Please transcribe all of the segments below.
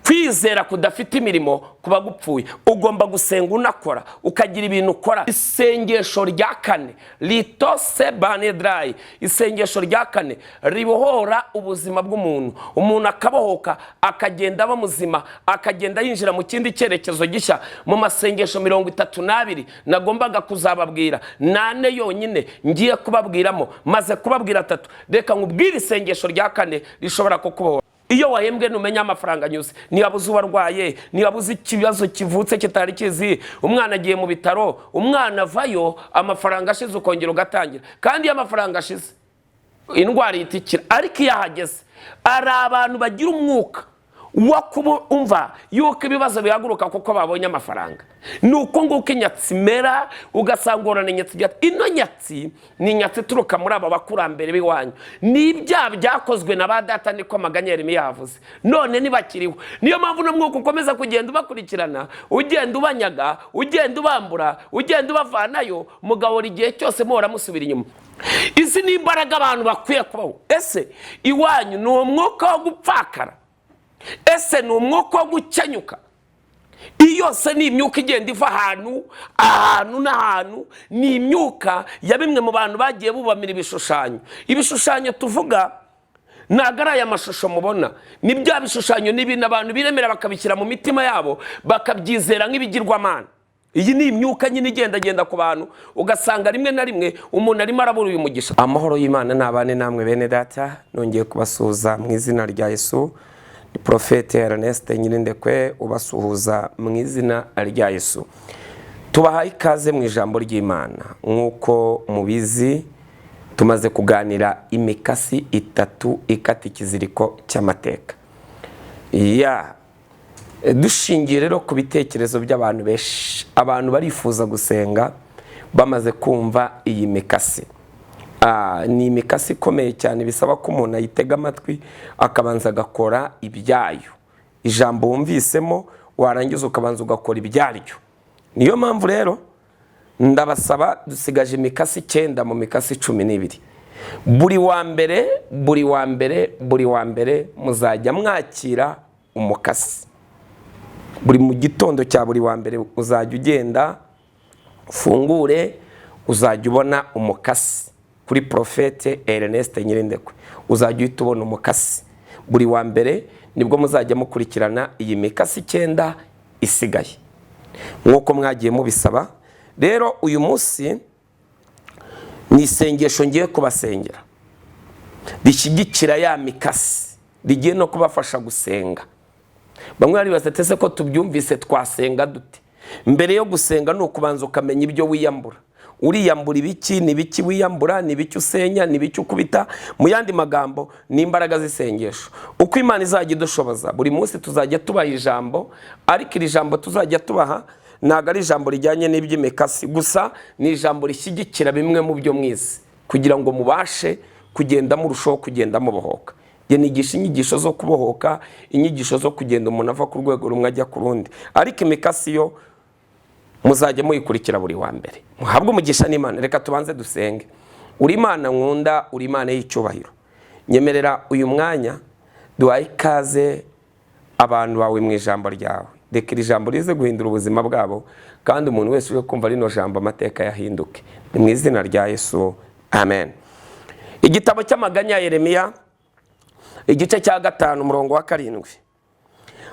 kwizera kudafite imirimo kuba gupfuye. Ugomba gusenga unakora, ukagira ibintu ukora. Isengesho rya kane litose banedrayi, isengesho rya kane ribohora ubuzima bw'umuntu. Umuntu akabohoka, akagenda aba muzima, akagenda yinjira mu kindi cyerekezo gishya. Mu masengesho 32 nagombaga kuzababwira, 8 yonyine ngiye kubabwiramo, maze kubabwira 3. Reka nkubwire isengesho rya kane rishobora kukubohora. Iyo wahembwe numenya amafaranga anyuze, niyabuze ubarwaye, niyabuze ikibazo kivutse kitari kizi, umwana agiye mu bitaro, umwana avayo amafaranga ashize ukongera ugatangira. Kandi amafaranga ashize indwara yitikira. Ariko yahageze ari abantu bagira umwuka wo kumva yuko ibibazo bihaguruka kuko babonye amafaranga. Nuko nguko inyatsi mera, ugasangorana inyatsi bya ino nyatsi ni inyatsi turuka muri aba bakurambere biwanyu. Ni ibyaha byakozwe na ba data, niko amaganya Yeremiya yavuze. None nibakiriho. Niyo mpamvu no mwuka ukomeza kugenda ubakurikirana, ugenda ubanyaga, ugenda ubambura, ugenda ubavanayo, mugabo igihe cyose muhora musubira inyuma. Izi ni imbaraga abantu bakwiye kubaho. Ese iwanyu ni umwuka wo gupfakara? Ese ni umwuka wo gukenyuka? Iyo se ni imyuka igenda iva ahantu n'ahantu, ni imyuka ya bimwe mu bantu bagiye bubamira ibishushanyo. Ibishushanyo tuvuga nagara aya mashusho mubona, ni bya bishushanyo n'ibintu abantu biremera bakabishyira mu mitima yabo, bakabyizera nk'ibigirwamana. Iyi ni imyuka nyine igenda ku bantu, ugasanga rimwe na rimwe umuntu arimo arabura uyu mugisha. Amahoro y'Imana nabane namwe bene data, nongeye kubasuhuza mu izina rya Yesu. Prophet Ernest NYIRINDEKWE ubasuhuza mu izina rya Yesu. Tubahaye ikaze mu ijambo ry'Imana. Nkuko mubizi tumaze kuganira imikasi 3 ikata ikiziriko cy'amateka. Dushingiye rero ku bitekerezo by'abantu benshi. Abantu barifuza gusenga bamaze kumva iyi mikasi. Ni imikasi ikomeye cyane, bisaba ko umuntu ayitega amatwi akabanza agakora ibyayo. Ijambo wumvisemo warangiza ukabanza ugakora ibyaryo. Niyo mpamvu rero ndabasaba, dusigaje imikasi 9 mu mikasi 12. Buri wa mbere muzajya mwakira umukasi. Buri mu gitondo cya buri wa mbere uzajya ugenda ufungure, uzajya ubona umukasi kuri Prophet Ernest NYIRINDEKWE. Uzajya uhita ubona umukasi. Buri wa mbere nibwo muzajya mukurikirana iyi mikasi 9 isigaye, nk'uko mwagiye mubisaba. Rero uyu munsi ni isengesho ngiye kubasengera rishyigikira ya mikasi, rigiye no kubafasha gusenga. Bamwe bari basatese ko tubyumvise twasenga dute. Mbere yo gusenga ni ukubanza ukamenya ibyo wiyambura. Uriyambura ibiki, ni biki wiyambura, ni biki usenya, ni biki ukubita. Mu yandi magambo ni imbaraga z'isengesho. Uko Imana izajya idushoboza, buri munsi tuzajya tubaha ijambo, ariko iri jambo tuzajya tubaha ntago ari ijambo rijyanye n'iby'imikasi gusa, ni ijambo rishyigikira bimwe mu byo mwize, kugira ngo mubashe kugenda murushaho kugenda mubohoka. Nigisha inyigisho zo kubohoka, inyigisho zo kugenda umuntu ava ku rwego rumwe ajya ku rundi. Ariko imikasi yo muzajya muyikurikira buri wa mbere. Muhabwe umugisha n'Imana. Reka tubanze dusenge. Uri Imana nkunda, uri Imana y'icyubahiro. Nyemerera uyu mwanya duhaye ikaze abantu bawe mu ijambo ryawe. Reka iri jambo rize guhindura ubuzima bwabo, kandi umuntu wese uje kumva rino jambo amateka yahinduke. Ni mu izina rya Yesu, amen. Igitabo cy'amaganya ya Yeremiya, igice cya 5 umurongo wa 7.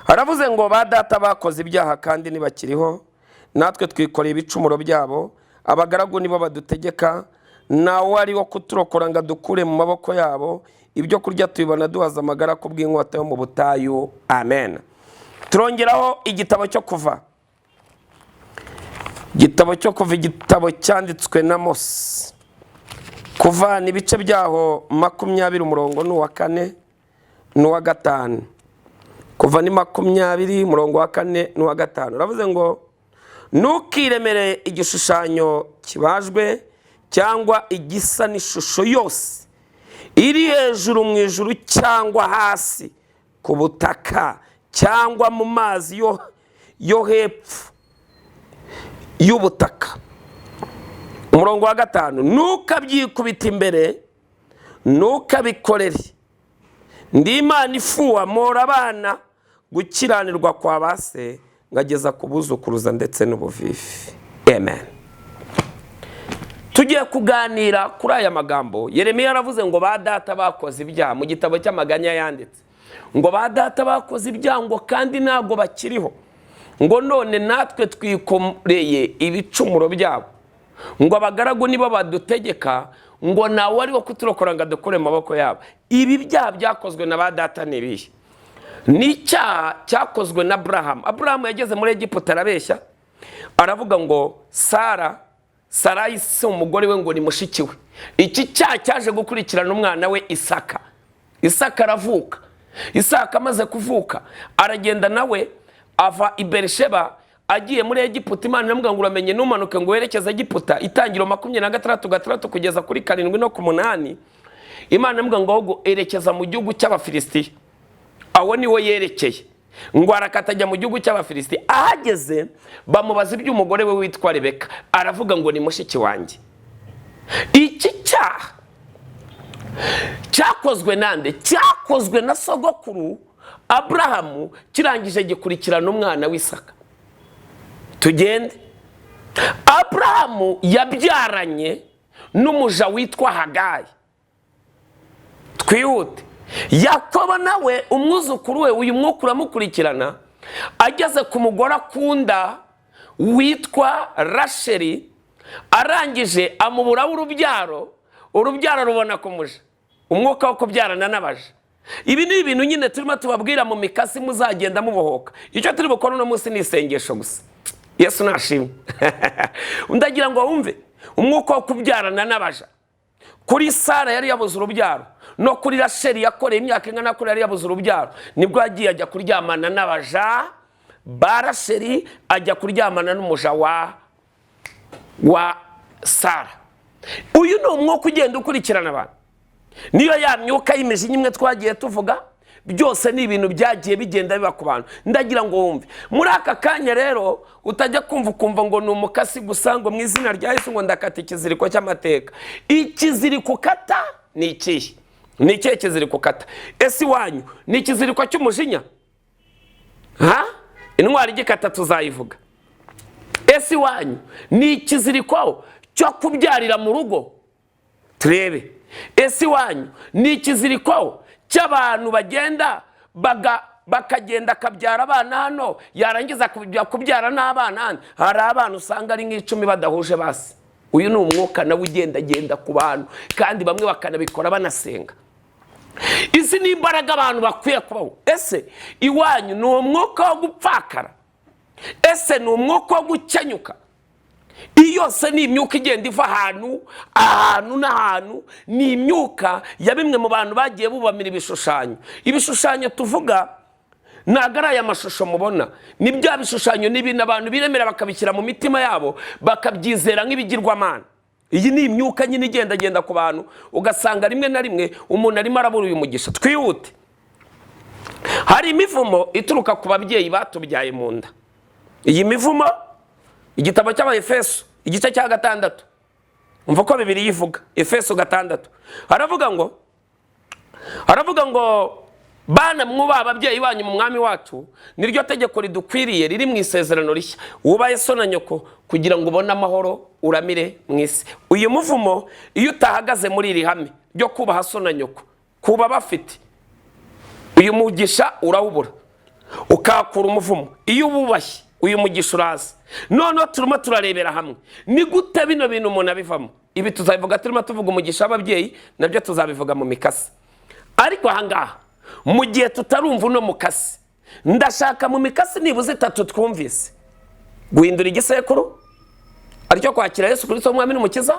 Haravuze ngo ba data bakoze ibyaha kandi nibakiriho, natwe twikoreye ibicumuro byabo, abagaragu nibo badutegeka, nawe ari wo kuturokora ngo dukure mu maboko yabo, ibyo kurya tubibona duhaza amagara ku bw'inkota yo mu butayu. Amen. Turongeraho igitabo cyo Kuva. Igitabo cyanditswe na Mose. Kuva ni ibice byaho 20 umurongo n'uwa 4 n'uwa 5. Kuva ni 20 umurongo wa 4 n'uwa 5. Uravuze ngo ntukiremere igishushanyo kibajwe cyangwa igisa n'ishusho yose iri hejuru mu ijuru cyangwa hasi ku butaka cyangwa mu mazi yo hepfo y'ubutaka. Umurongo wa 5, ntukabyikubita imbere, ntukabikorere. Ndi Imana ifuha mora abana gukiranirwa kwa base ngageza kubuzukuruza ndetse n'ubuvivi. Amen. Tugiye kuganira kuri aya magambo. Yeremiya yaravuze ngo ba data bakoze ibyaha mu gitabo cy'amaganya yanditse. Ngo ba data bakoze ibyaha ngo kandi ntago bakiriho. Ngo none natwe twikoreye ibicumuro byabo. Ngo abagaragu nibo badutegeka ngo nawe ari wo kuturokora ngo dukure maboko yabo. Ibi byaha byakozwe na ba data nibihe? Nicyaha cyakozwe na Abraham. Abraham yageze muri Egiputa arabeshya. Aravuga ngo Sarai se umugore we ngo ni mushiki we. Iki cyaha cyaje gukurikirana umwana we Isaka. Isaka aravuka. Isaka amaze kuvuka aragenda nawe ava i Berisheba agiye muri Egiputa. Imana iramubwira ngo uramenye numanuke ngo werekeze Egiputa. Itangiro 26 kugeza kuri 7 no ku 8. Imana iramubwira ngo ahubwo erekeza mu gihugu cy'Abafilisitiya. Aho niwe yerekeye. Ngo arakatajya mu gihugu cy'Abafilisitiya. Ahageze bamubaza iby'umugore we witwa Rebeka. Aravuga ngo ni mushiki wanjye. Iki cyaha cyakozwe nande? Cyakozwe na sogokuru Abrahamu, kirangije gikurikirana umwana w'Isaka. Tugende. Abrahamu yabyaranye n'umuja witwa Hagayi. Twihute. Yakobo nawe umwuzukuru we uyu mwuka uramukurikirana, ageze ku mugore akunda witwa Rasheli, arangije amuburaho urubyaro rubona kumuja, umwuka wo kubyarana n'abaja. Ibi ni ibintu nyine turimo tubabwira mu mikasi muzagenda mubohoka. Icyo turi bukora uno munsi ni isengesho gusa. Yesu nashimwe. Ndagira ngo wumve umwuka wo kubyarana n'abaja. Kuri Sara yari yabuze urubyaro, no kuri Rasheli yakoreye imyaka ingana kuri yari yabuze urubyaro, nibwo agiye ajya kuryamana n'abaja ba Rasheli, ajya kuryamana n'umuja wa Sara. Uyu ni umwuka ugenda ukurikirana abantu. Niyo ya myuka y'imijinya imwe twagiye tuvuga, byose ni ibintu byagiye bigenda biba ku bantu. Ndagira ngo wumve muri aka kanya rero utajya kumva ngo ni umukasi gusa ngo mu izina rya Yesu ngo ndakata ikiziriko cy'amateka. Ikiziriko kata ni ikihe? Ni ikihe kiziriko kata? Ese iwanyu ni ikiziriko cy'umujinya? Intwari igikata tuzayivuga. Ese iwanyu ni ikiziriko cyo kubyarira mu rugo? Turebe. Ese iwanyu ni ikiziriko cy'abantu bagenda bakagenda akabyara abana hano, yarangiza kubyara n'abana hano? Hari abantu usanga ari nk'icumi badahuje basi. Uyu ni umwuka nawe ugenda ku bantu, kandi bamwe bakanabikora banasenga. Izi ni imbaraga abantu bakwiye kubaho. Ese iwanyu ni umwuka wo gupfakara? Ese ni umwuka wo gukenyuka? Iyo se ni imyuka igenda iva ahantu n'ahantu. Ni imyuka ya bimwe mu bantu bagiye bubamira ibishushanyo. Ibishushanyo tuvuga ntabwo ari aya mashusho mubona, ni bya bishushanyo n'ibintu abantu biremera bakabishyira mu mitima yabo bakabyizera nk'ibigirwamana. Iyi ni imyuka nyine igenda ku bantu, ugasanga rimwe na rimwe umuntu arimo arabura uyu mugisha. Twihute. Hari imivumo ituruka ku babyeyi batubyaye mu nda. Iyi mivumo igitabo cy'Abaefeso igice cya 6, umva ko Bibiliya yivuga. Efeso 6 haravuga ngo bana mwubaha ababyeyi banyu mu mwami wacu, niryo tegeko ridukwiriye riri mu isezerano rishya. Wubahe so na nyoko kugira ngo ubone amahoro uramire mu isi. Uyu muvumo iyo utahagaze muri iri hame ryo kubaha so na nyoko, kuba bafite uyu mugisha urawubura, ukakura umuvumo. Iyo ububashye uyu mugisha uraza. None turimo turarebera hamwe ni gute bino bintu umuntu abivamo. Ibi tuzabivuga turimo tuvuga umugisha w'ababyeyi, nabyo tuzabivuga mu mikasi. Ariko ahangaha mu gihe tutarumva uno mukasi, ndashaka mu mikasi nibuze 3 twumvise: guhindura igisekuru, aricyo kwakira Yesu Kristo umwami n'umukiza;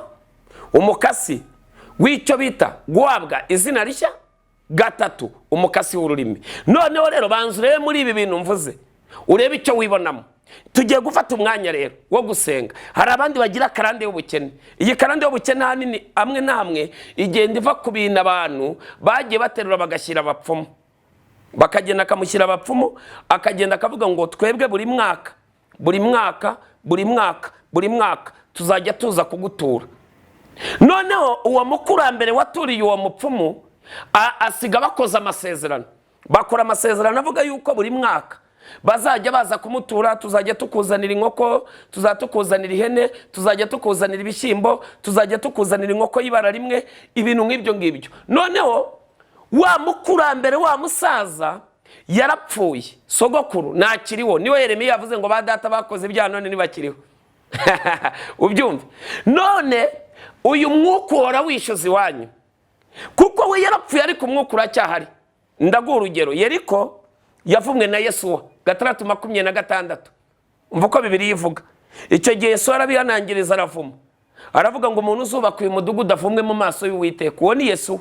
umukasi w'icyo bita guhabwa izina rishya; 3 umukasi w'ururimi. Noneho rero banzu rero muri ibi bintu mvuze urebe icyo wibonamo. Tugiye gufata umwanya rero wo gusenga. Hari abandi bagira karande y'ubukene. Iyi karande y'ubukene hanini amwe namwe igenda iva ku bintu abantu bagiye baterura bagashyira abapfumu, bakagenda akamushyira abapfumu, akagenda akavuga ngo twebwe buri mwaka tuzajya tuza kugutura. Noneho uwo mukurambere waturiye uwo mupfumu asiga bakoza amasezerano bakora amasezerano avuga yuko buri mwaka bazajya baza kumutura, tuzajya tukuzanira inkoko, tuzajya tukuzanira ihene, tuzajya tukuzanira ibishyimbo, tuzajya tukuzanira inkoko y'ibara rimwe, ibintu nk'ibyo ngibyo. Noneho wa mukurambere wa musaza yarapfuye, sogokuru ntakiriho, niwe Yeremiya yavuze ngo ba data bakoze ibyaha none ntibakiriho. Ubyumva? None uyu mwuka uhora wishyuza iwanyu, kuko we yarapfuye ariko umwuka uracyahari. Ndaguha urugero, Yeriko yavumwe na Yesuwa 6:26. Umva uko Bibiliya ivuga. Icyo gihe Yesuwa arabihanangiriza aravuma, aravuga ngo umuntu uzubaka uyu mudugudu avumwe mu maso y'Uwiteka. Uwo ni Yesuwa.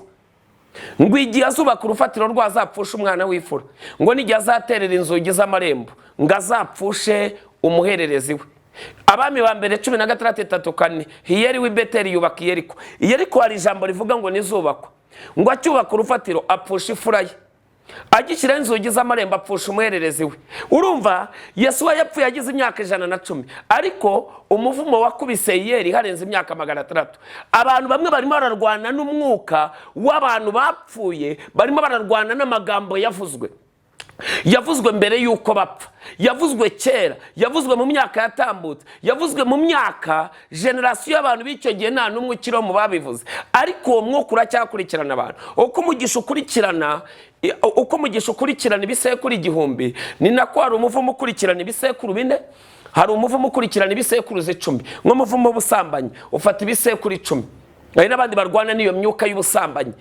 Ngo igihe azubaka urufatiro rwazapfusha umwana w'ifura, ngo n'igihe azaterera inzugi z'amarembo, ngo azapfushe umuhererezi we. Abami ba mbere 16:3-4. Hiyeri w'i Beteli yubaka Yeriko. Yeriko hari ijambo rivuga ngo nizubakwa, ngo acyubaka urufatiro apfusha ifura ye, agishyiraho inzugi z'amarembo apfusha umuhererezi we. Urumva Yesuwa yapfuye yagize imyaka 110, ariko umuvumo wakubise Hiyeri harenze imyaka 600. Abantu bamwe barimo bararwana n'umwuka w'abantu bapfuye, barimo bararwana n'amagambo yavuzwe mbere yuko bapfa, yavuzwe kera, yavuzwe mu myaka yatambutse, yavuzwe mu myaka generasiyo y'abantu b'icyo gihe nta n'umwe ukiriho mu babivuze. Ariko uwo mwuka uracyakurikirana abantu. Uko umugisha ukurikirana ibisekuru 1000, ni nako hari umuvumo ukurikirana ibisekuru 4, hari umuvumo ukurikirana ibisekuru 10. Nk'umuvumo w'ubusambanyi ufata ibisekuru 10. Hari n'abandi barwana n'iyo myuka y'ubusambanyi,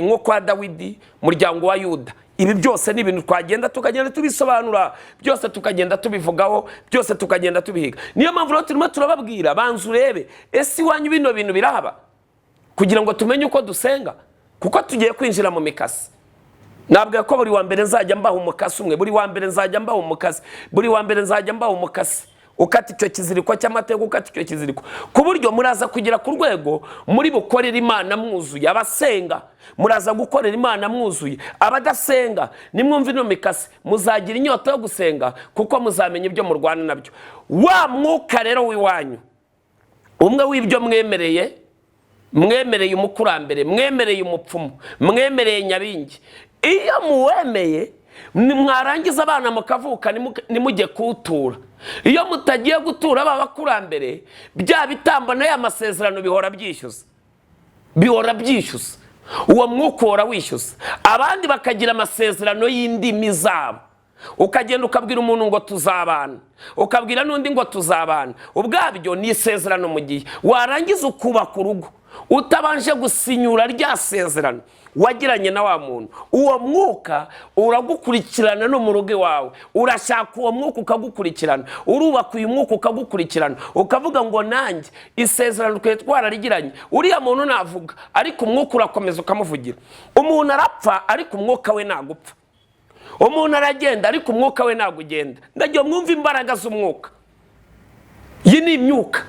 nko kwa Dawidi, muryango wa Yuda. Ibi byose ni ibintu twagenda tukagenda tubisobanura, byose tukagenda tubivugaho, byose tukagenda tubihiga. Niyo mpamvu rero turimo turababwira, banza urebe ese iwanyu bino bintu birahaba, kugira ngo tumenye uko dusenga, kuko tugiye kwinjira mu mikasi. Nabwo ko buri wa mbere nzajya mbaho umukasi umwe, buri wa mbere nzajya mbaho umukasi, buri wa mbere nzajya mbaho umukasi, ukata icyo kiziriko cy'amateka, ukata icyo kiziriko, ku buryo muraza kugera ku rwego muri bukorera Imana mwuzuye. Abasenga muraza gukorera Imana mwuzuye, abadasenga nimwumva ino mikasi muzagira inyota yo gusenga, kuko muzamenya ibyo murwana nabyo. Wa mwuka rero w'iwanyu, umwe w'ibyo mwemereye umukurambere, mwemereye umupfumu, mwemereye nyabingi, iyo muwemeye mwarangiza abana mukavuka nimujye kuwutura. Iyo mutagiye gutura babakurambere, bya bitambo na ya masezerano bihora byishyuza. Uwo mwuka uhora wishyuza. Abandi bakagira amasezerano y'indimi zabo, ukagenda ukabwira umuntu ngo tuzabana, ukabwira n'undi ngo tuzabana. Ubwabyo ni isezerano mu gihe warangiza ukubaka urugo utabanje gusinyura rya sezerano wagiranye na wa muntu. Uwo mwuka uragukurikirana no mu rugo iwawe, urashaka uwo mwuka ukagukurikirana, urubaka uyu mwuka ukagukurikirana, ukavuga ngo nanjye isezerano twe twararigiranye. Uriya muntu navuga, ariko umwuka urakomeza ukamuvugira. Umuntu arapfa ariko umwuka we nagupfa. Umuntu aragenda ariko umwuka we nagugenda. Ndagiye mwumva imbaraga z'umwuka. Iyi ni imyuka.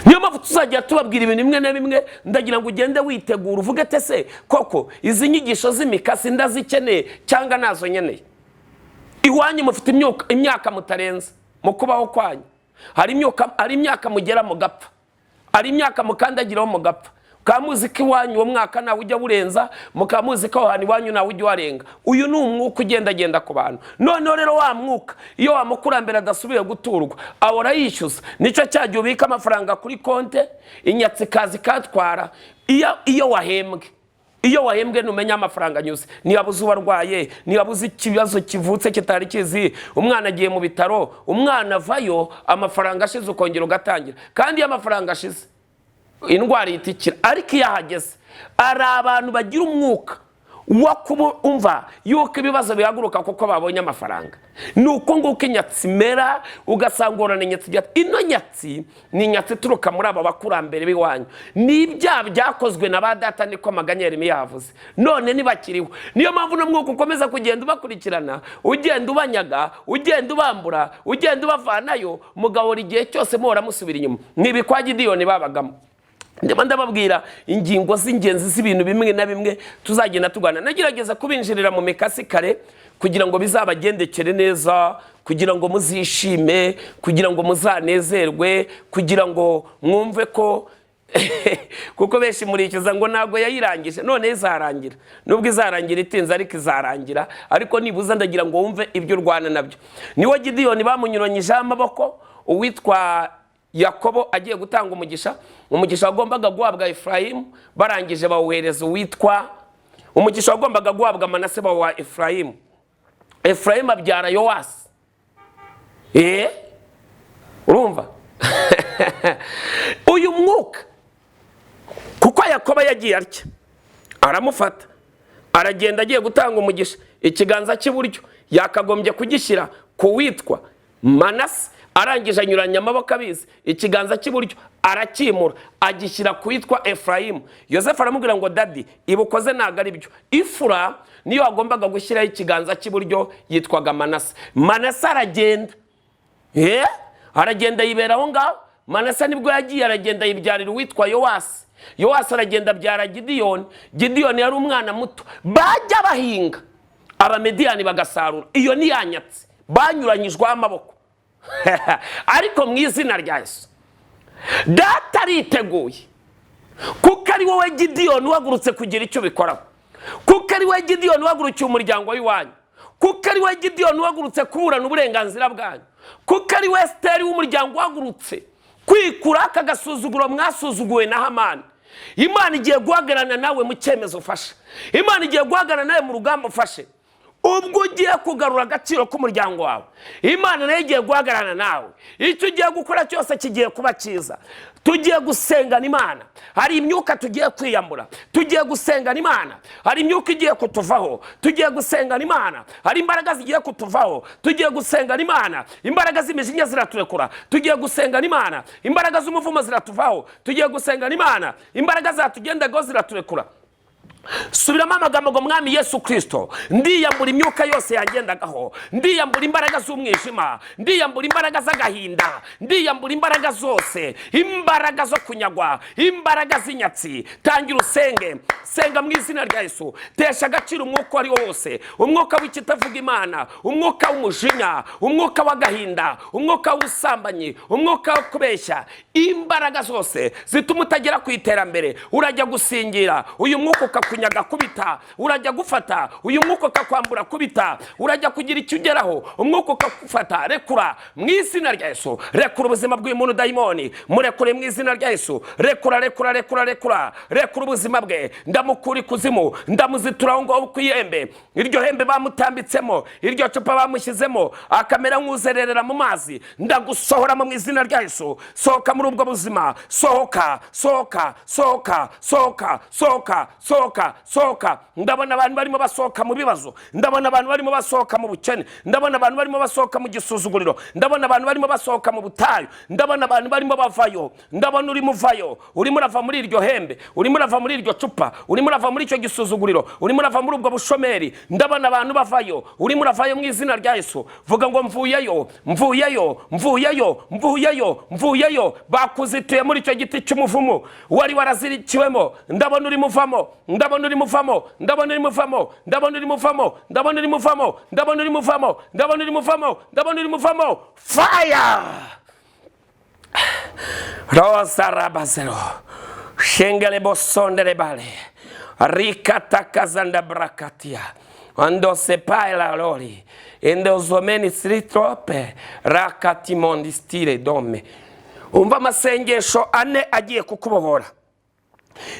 Niyo mpamvu tuzajya tubabwira ibintu bimwe na bimwe, ndagira ngo ugende witegura uvuge ate se koko izi nyigisho z'imikasi ndazikeneye cyangwa nazo nkeneye. Iwanyu mufite imyaka mutarenza mu kubaho kwanyu. Hari imyaka mugera mu gapfa, hari imyaka mukandagiraho mu gapfa. Mukamuzi ko iwanyu uwo mwaka nawe ujya burenza, mukamuzi ko ahantu iwanyu nawe ujya warenga. Uyu ni umwuka ugendagenda ku bantu. Noneho rero wa mwuka iyo wa mukurambere adasubiye guturwa ahora yishyuza. Nicyo cyagiye ubika amafaranga kuri konte, inyatsi ikaze ikatwara. Iyo wahembwe numenya amafaranga anyuze. Niyabuze uwarwaye, niyabuze ikibazo kivutse kitari kizi, umwana agiye mu bitaro, umwana avayo amafaranga ashize ukongera ugatangira. Kandi iyo amafaranga ashize indwara itikira. Ariko iyo ahageze ari abantu bagira umwuka wo kumva yuko ibibazo bihaguruka kuko babonye amafaranga. Nuko nguko inyatsi mera, ugasangorana inyatsi. Ino nyatsi ni inyatsi ituruka muri aba bakurambere b'iwanyu. Ni ibyaha byakozwe na ba data, niko Maganya Yeremiya yavuze. None ntibakiriho. Niyo mpamvu no mwuka ukomeza kugenda ubakurikirana, ugenda ubanyaga, ugenda ubambura, ugenda ubavanayo, mugahora igihe cyose muhora musubira inyuma. Nibi kwa Gideyoni babagamo. Ndababwira ingingo z'ingenzi z'ibintu bimwe na bimwe tuzagenda tugana. Nagerageza kubinjirira mu mikasi kare kugira ngo bizabagendekere neza, kugira ngo muzishime, kugira ngo muzanezerwe, kugira ngo mwumve ko kuko benshi murikiza ngo ntabwo yayirangije, none izarangira. Nubwo izarangira itinze ariko izarangira, ariko nibuza ndagira ngo wumve ibyo urwana nabyo. Niwe Gideyoni bamunyuranyijeho amaboko, uwitwa Yakobo agiye gutanga umugisha. Umugisha wagombaga guhabwa Efurayimu, barangije bawuhereza uwitwa, umugisha wagombaga guhabwa Manase bawa Efurayimu. Efurayimu abyara Yowasi. Urumva? Uyu mwuka kuko Yakobo yagiye atya, aramufata aragenda agiye gutanga umugisha, ikiganza cy'iburyo yakagombye kugishyira ku witwa Manase, arangije anyuranya amaboko abizi, ikiganza cy'iburyo arakimura agishyira ku witwa Efurayimu. Yosefu aramubwira ngo dadi, ibukoze ntago ari byo, Ifura niyo agombaga gushyiraho ikiganza cy'iburyo yitwaga Manase. Manase aragenda, aragenda yibera aho ngaho. Manase nibwo yagiye aragenda yibyarira uwitwa Yowasi. Yowasi aragenda abyara Gideyoni. Gideyoni yari umwana muto, bajya bahinga Abamediyani bagasarura. Iyo ni yanyatsi, banyuranyijweho amaboko. Ariko mu izina rya Yesu, data ariteguye, kuko ari wowe Gideyoni uhagurutse kugira icyo bikoraho, kuko ari wowe Gideyoni uhagurukiye umuryango w'iwanyu, kuko ari wowe Gideyoni uhagurutse kuburana uburenganzira bwanyu, kuko ari wowe Esiteri w'umuryango uhagurutse kwikura aka gasuzuguro mwasuzuguwe na Hamani. Imana igiye guhagarana nawe mu cyemezo ufashe, Imana igiye guhagarana nawe mu rugamba ufashe. Ubwo ugiye kugarura agaciro k'umuryango wawe, Imana nayo igiye guhagarana nawe. Icyo ugiye gukora cyose kigiye kuba cyiza. Tugiye gusengana Imana, hari imyuka tugiye kwiyambura. Tugiye gusengana Imana, hari imyuka igiye kutuvaho. Tugiye gusengana Imana, hari imbaraga zigiye kutuvaho. Tugiye gusengana Imana, imbaraga z'imijinya ziraturekura. Tugiye gusengana Imana, imbaraga z'umuvumo ziratuvaho. Tugiye gusengana Imana, imbaraga zatugendagaho ziraturekura. Subiramo amagambo ngo Mwami Yesu Kristo, ndiyambura imyuka yose yangendagaho, ndiyambura imbaraga z'umwijima, ndiyambura imbaraga z'agahinda, ndiyambura imbaraga zose, imbaraga zo kunyagwa, imbaraga z'inyatsi. Tangira usenge, senga mu izina rya Yesu. Tesha agaciro umwuka ari wose, umwuka w'ikitavuga Imana, umwuka w'umujinya, umwuka w'agahinda, umwuka w'ubusambanyi, umwuka wo kubeshya. Imbaraga zose zituma utagera ku iterambere, urajya gusingira uyu mwuka ukakunyaga kubita, urajya gufata uyu mwuka ukakwambura kubita, urajya kugira icyo ugeraho umwuka ukakufata. Rekura mu izina rya Yesu, rekura ubuzima bw'umuntu dayimoni, murekure mu izina rya Yesu. Rekura, rekura, rekura, rekura, rekura ubuzima bwe. Ndamukura ikuzimu, ndamuzitura aho ngaho ku ihembe, iryo hembe bamutambitsemo, iryo cupa bamushyizemo, akamera nk'uzererera mu mazi. Ndagusohoramo mu izina rya Yesu. Sohoka muri ubwo buzima, sohoka, sohoka, sohoka, sohoka, sohoka, sohoka, sohoka. Ndabona abantu barimo basohoka mu bibazo, ndabona abantu barimo basohoka mu bukene, ndabona abantu barimo basohoka mu gisuzuguriro, ndabona abantu barimo basohoka mu butayu, ndabona abantu barimo bavayo. Ndabona urimo uvayo, urimo urava muri iryo hembe, urimo urava muri iryo cupa, urimo urava muri icyo gisuzuguriro, urimo urava muri ubwo bushomeri. Ndabona abantu bavayo, urimo uravayo mu izina rya Yesu. Vuga ngo mvuyeyo, mvuyeyo, mvuyeyo, mvuyeyo, mvuyeyo. Bakuzituye muri icyo giti cy'umuvumo wari warazirikiwemo, ndabona urimo uvamo, ndabona urimo uvamo, ndabona urimo uvamo, ndabona urimo uvamo, ndabona urimo uvamo, ndabona urimo uvamo, ndabona urimo uvamo, ndabona urimo uvamo. Fire! Rosa rabazero, shengele bosondere bale, rikata kazanda brakatia, ando sepai la lori, endo zomeni sritrope, rakati mondistire dome. Umva amasengesho ane agiye kukubohora.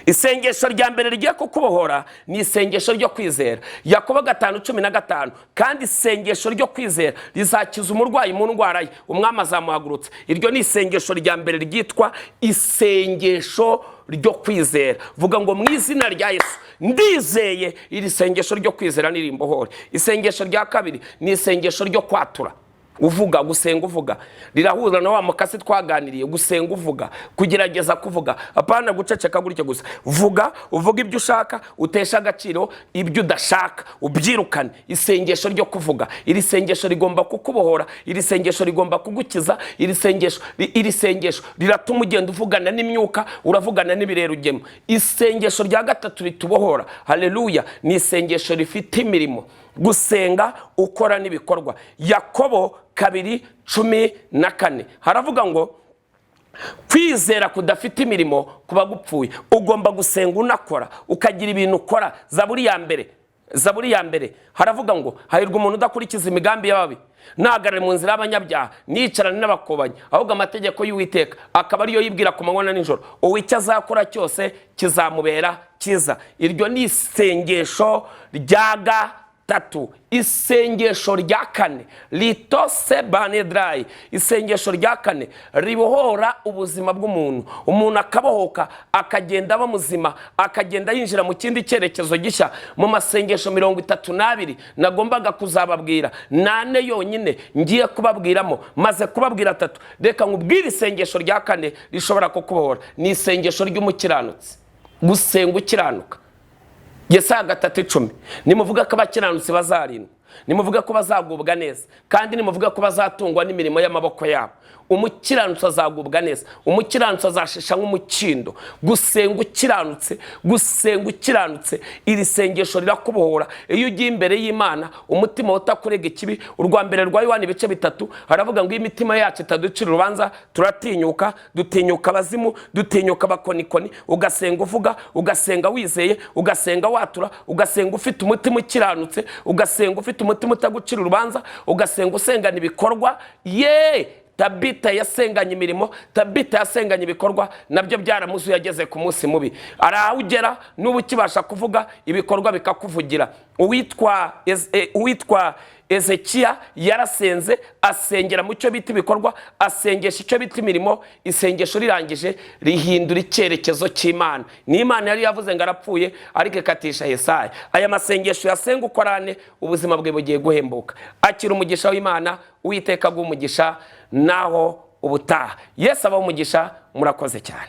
Isengesho rya mbere rigiye kukubohora ni isengesho ryo kwizera. Yakobo 5:15. Kandi isengesho ryo kwizera rizakiza umurwayi mu ndwara ye, umwami azamuhagurutsa. Iryo ni isengesho rya mbere ryitwa isengesho ryo kwizera. Vuga ngo mu izina rya Yesu ndizeye iri sengesho ryo kwizera nirimbohore. Isengesho rya kabiri ni isengesho ryo kwatura. Uvuga, gusenga uvuga, rirahuza na wa mukasi twaganiriye. Gusenga uvuga, kugerageza kuvuga, apana guceceka gutyo gusa. Vuga, uvuga ibyo ushaka, utesha agaciro ibyo udashaka, ubyirukane. Isengesho ryo kuvuga, iri sengesho rigomba kukubohora, iri sengesho rigomba kugukiza. Iri sengesho riratuma ugenda uvugana n'imyuka, uravugana n'ibirerugemo. Isengesho rya gatatu ritubohora, haleluya, ni isengesho rifite imirimo. Gusenga ukora n'ibikorwa. Yakobo 2:14 haravuga ngo kwizera kudafite imirimo kuba gupfuye. Ugomba gusenga unakora, ukagira ibintu ukora. Zaburi ya mbere haravuga ngo hahirwa umuntu udakurikiza imigambi y'ababi, ntahagarare mu nzira y'abanyabyaha, niyicarane n'abakobanyi, ahubwo amategeko y'Uwiteka akaba ariyo yibwira ku manywa na nijoro. Uwo icyo azakora cyose kizamubera cyiza. Iryo ni isengesho rya gatatu. Isengesho rya kane, litose banedrayi, isengesho rya kane ribohora ubuzima bw'umuntu. Umuntu akabohoka, akagenda aba muzima, akagenda yinjira mu kindi cyerekezo gishya. Mu masengesho 32 nagombaga kuzababwira, 8 yonyine ngiye kubabwiramo, maze kubabwira 3. Reka nkubwire isengesho rya kane rishobora kukubohora. Ni isengesho ry'umukiranutsi, gusenga ukiranuka. Yesaya 3:10, nimuvuga ko abakiranutsi bazarindwa, nimuvuga ko bazagubwa neza, kandi nimuvuga ko bazatungwa n'imirimo y'amaboko yabo. Umukiranutsi azagubwa neza, umukiranutsi azashisha nk'umukindo. Gusenga ukiranutse, gusenga ukiranutse, iri sengesho rirakubohora. Iyo ugiye imbere y'Imana umutima utakurega ikibi. Urwa mbere rwa Yohana ibice 3 haravuga ngo imitima yacu itaducira urubanza, turatinyuka, dutinyuka abazimu, dutinyuka abakonikoni. Ugasenga uvuga, ugasenga wizeye, ugasenga watura, ugasenga ufite umutima ukiranutse, ugasenga ufite umutima utagucira urubanza, ugasenga usengana ibikorwa. Tabita yasenganye imirimo, Tabita yasenganye ibikorwa, nabyo byaramuzu yageze ku munsi mubi. Arahugera n'ubu kibasha kuvuga, ibikorwa bikakuvugira. Uwitwa Ezekiya yarasenze, asengera mu cyo bita ibikorwa, asengesha icyo bita imirimo. Isengesho rirangije rihindura icyerekezo cy'Imana. Ni Imana yari yavuze ngo arapfuye, ariko ikatisha Yesaya. Aya masengesho yasenga ukorane, ubuzima bwe bugiye guhembuka. Akira umugisha w'Imana, Uwiteka bw'umugisha, naho ubutaha. Yesu aba umugisha. Murakoze cyane.